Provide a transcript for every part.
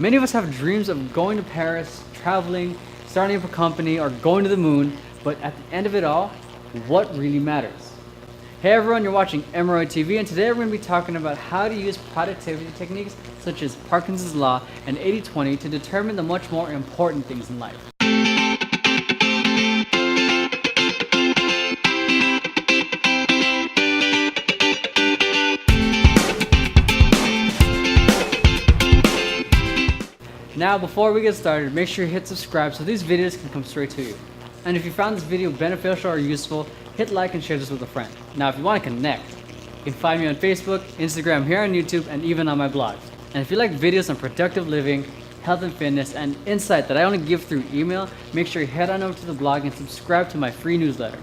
Many of us have dreams of going to Paris, traveling, starting up a company, or going to the moon, but at the end of it all, what really matters? Hey everyone, you're watching Emerald TV, and today we're going to be talking about how to use productivity techniques such as Parkinson's Law and 80-20 to determine the much more important things in life. Now, before we get started, make sure you hit subscribe so these videos can come straight to you. And if you found this video beneficial or useful, hit like and share this with a friend. Now, if you want to connect, you can find me on Facebook, Instagram, here on YouTube, and even on my blog. And if you like videos on productive living, health and fitness, and insight that I only give through email, make sure you head on over to the blog and subscribe to my free newsletter.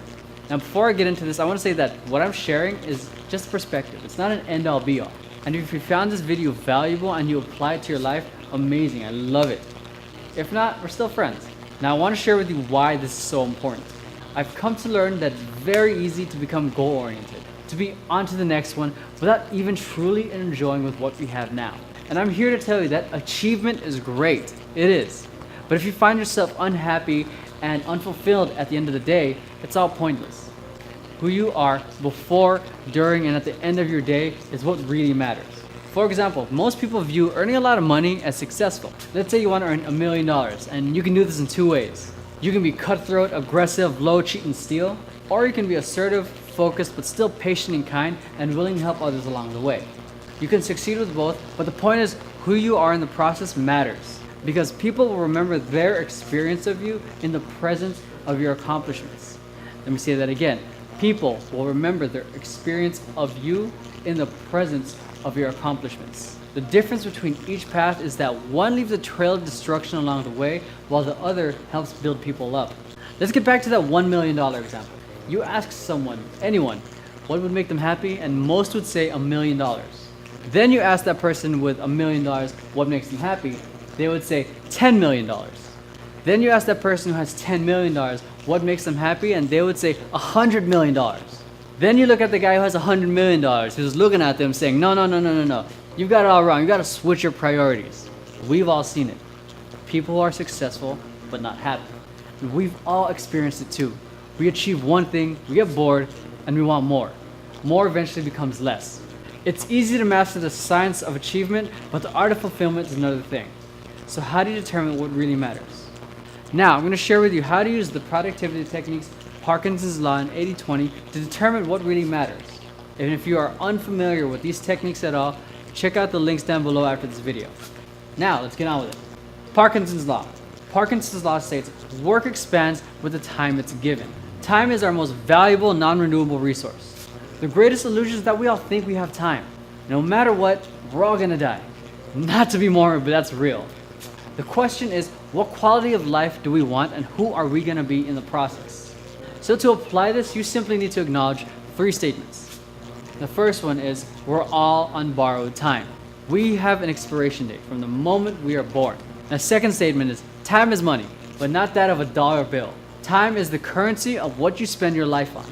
Now, before I get into this, I want to say that what I'm sharing is just perspective. It's not an end-all be-all. And if you found this video valuable and you apply it to your life, amazing, I love it. If not, we're still friends. Now I want to share with you why this is so important. I've come to learn that it's very easy to become goal-oriented, to be on to the next one without even truly enjoying with what we have now. And I'm here to tell you that achievement is great, it is. But if you find yourself unhappy and unfulfilled at the end of the day, it's all pointless. Who you are before, during, and at the end of your day is what really matters. For example, most people view earning a lot of money as successful. Let's say you want to earn $1 million, and you can do this in two ways. You can be cutthroat, aggressive, low, cheat, and steal, or you can be assertive, focused, but still patient and kind, and willing to help others along the way. You can succeed with both, but the point is, who you are in the process matters, because people will remember their experience of you in the presence of your accomplishments. Let me say that again. People will remember their experience of you in the presence of your accomplishments. The difference between each path is that one leaves a trail of destruction along the way, while the other helps build people up. Let's get back to that $1 million example. You ask someone, anyone, what would make them happy, and most would say $1 million. Then you ask that person with $1 million what makes them happy, they would say $10 million. Then you ask that person who has $10 million what makes them happy, and they would say $100 million. Then you look at the guy who has $100 million, who's looking at them saying, no, you've got it all wrong, you gotta switch your priorities. We've all seen it. People who are successful, but not happy. We've all experienced it too. We achieve one thing, we get bored, and we want more. More eventually becomes less. It's easy to master the science of achievement, but the art of fulfillment is another thing. So how do you determine what really matters? Now, I'm gonna share with you how to use the productivity techniques, Parkinson's Law, and 80-20 to determine what really matters. And if you are unfamiliar with these techniques at all, check out the links down below after this video. Now, let's get on with it. Parkinson's Law. Parkinson's Law states, work expands with the time it's given. Time is our most valuable non-renewable resource. The greatest illusion is that we all think we have time. No matter what, we're all gonna die. Not to be morbid, but that's real. The question is, what quality of life do we want, and who are we gonna be in the process? So to apply this, you simply need to acknowledge three statements. The first one is, we're all on borrowed time. We have an expiration date from the moment we are born. The second statement is, time is money, but not that of a dollar bill. Time is the currency of what you spend your life on.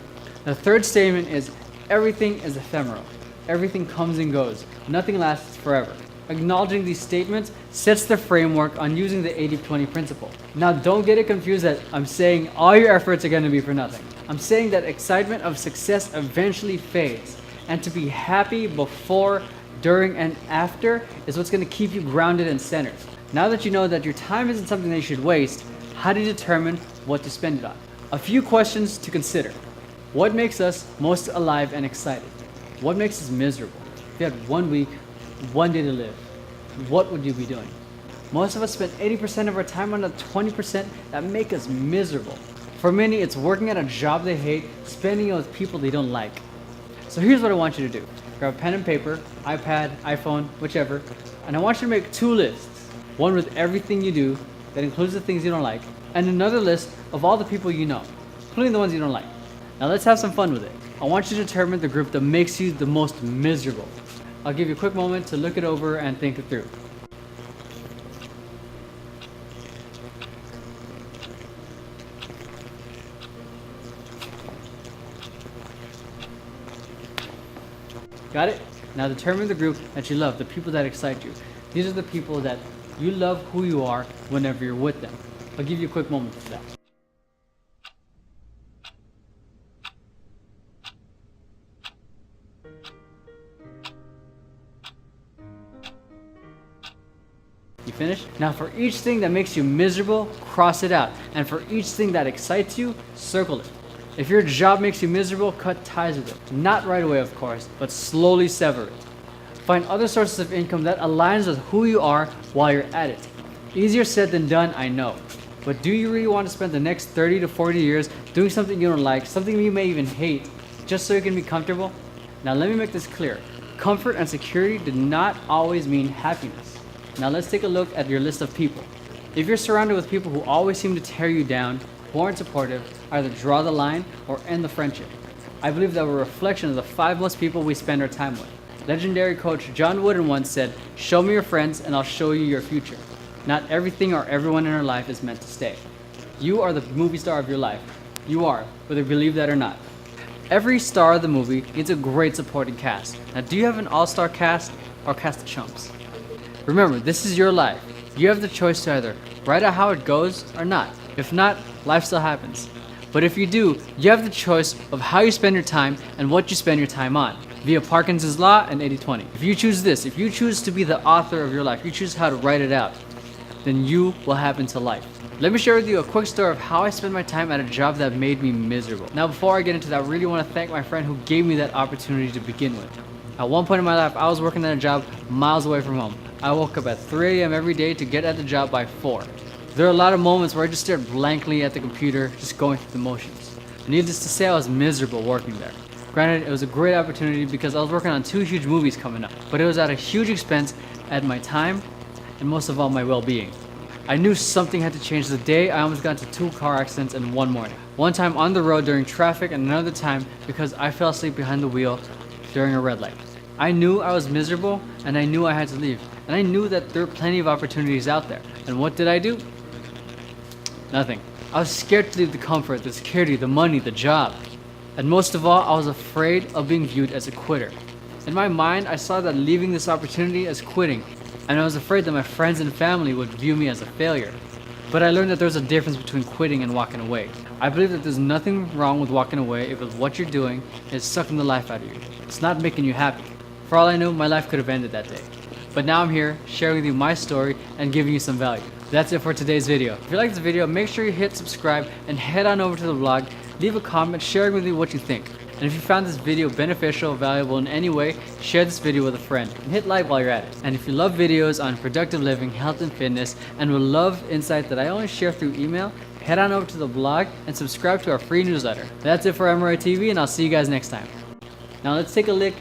The third statement is, everything is ephemeral. Everything comes and goes. Nothing lasts forever. Acknowledging these statements sets the framework on using the 80-20 principle. Now, don't get it confused that I'm saying all your efforts are going to be for nothing. I'm saying that excitement of success eventually fades, and to be happy before, during, and after is what's going to keep you grounded and centered. Now that you know that your time isn't something that you should waste, how do you determine what to spend it on? A few questions to consider. What makes us most alive and excited? What makes us miserable? If you had 1 week, 1 day to live, what would you be doing? Most of us spend 80% of our time on the 20% that make us miserable. For many, it's working at a job they hate, spending it with people they don't like. So here's what I want you to do. Grab a pen and paper, iPad, iPhone, whichever, and I want you to make 2 lists. One with everything you do, that includes the things you don't like, and another list of all the people you know, including the ones you don't like. Now let's have some fun with it. I want you to determine the group that makes you the most miserable. I'll give you a quick moment to look it over and think it through. Got it? Now determine the group that you love, the people that excite you. These are the people that You love who you are whenever you're with them. I'll give you a quick moment for that. You finished? Now for each thing that makes you miserable, cross it out. And for each thing that excites you, circle it. If your job makes you miserable, cut ties with it. Not right away, of course, but slowly sever it. Find other sources of income that aligns with who you are while you're at it. Easier said than done, I know. But do you really want to spend the next 30 to 40 years doing something you don't like, something you may even hate, just so you can be comfortable? Now let me make this clear. Comfort and security do not always mean happiness. Now let's take a look at your list of people. If you're surrounded with people who always seem to tear you down, who aren't supportive, either draw the line or end the friendship. I believe that we're a reflection of the 5 most people we spend our time with. Legendary coach John Wooden once said, "Show me your friends and I'll show you your future." Not everything or everyone in our life is meant to stay. You are the movie star of your life. You are, whether you believe that or not. Every star of the movie needs a great supporting cast. Now, do you have an all-star cast or cast of chumps? Remember, this is your life. You have the choice to either write out how it goes or not. If not, life still happens. But if you do, you have the choice of how you spend your time and what you spend your time on, via Parkinson's law and 80-20. If you choose this, if you choose to be the author of your life, you choose how to write it out, then you will happen to life. Let me share with you a quick story of how I spent my time at a job that made me miserable. Now before I get into that, I really want to thank my friend who gave me that opportunity to begin with. At one point in my life, I was working at a job miles away from home. I woke up at 3 a.m. every day to get at the job by 4. There are a lot of moments where I just stared blankly at the computer, just going through the motions. Needless to say, I was miserable working there. Granted, it was a great opportunity because I was working on 2 huge movies coming up, but it was at a huge expense at my time and most of all my well-being. I knew something had to change the day I almost got into 2 car accidents in one morning. One time on the road during traffic and another time because I fell asleep behind the wheel during a red light. I knew I was miserable and I knew I had to leave. And I knew that there were plenty of opportunities out there. And what did I do? Nothing. I was scared to leave the comfort, the security, the money, the job. And most of all, I was afraid of being viewed as a quitter. In my mind, I saw that leaving this opportunity as quitting, and I was afraid that my friends and family would view me as a failure. But I learned that there's a difference between quitting and walking away. I believe that there's nothing wrong with walking away if what you're doing is sucking the life out of you. It's not making you happy. For all I knew, my life could have ended that day. But now I'm here sharing with you my story and giving you some value. That's it for today's video. If you like this video, make sure you hit subscribe and head on over to the blog. Leave a comment sharing with me what you think. And if you found this video beneficial, valuable in any way, share this video with a friend and hit like while you're at it. And if you love videos on productive living, health and fitness, and will love insight that I only share through email, head on over to the blog and subscribe to our free newsletter. That's it for MRI TV, and I'll see you guys next time. Now let's take a look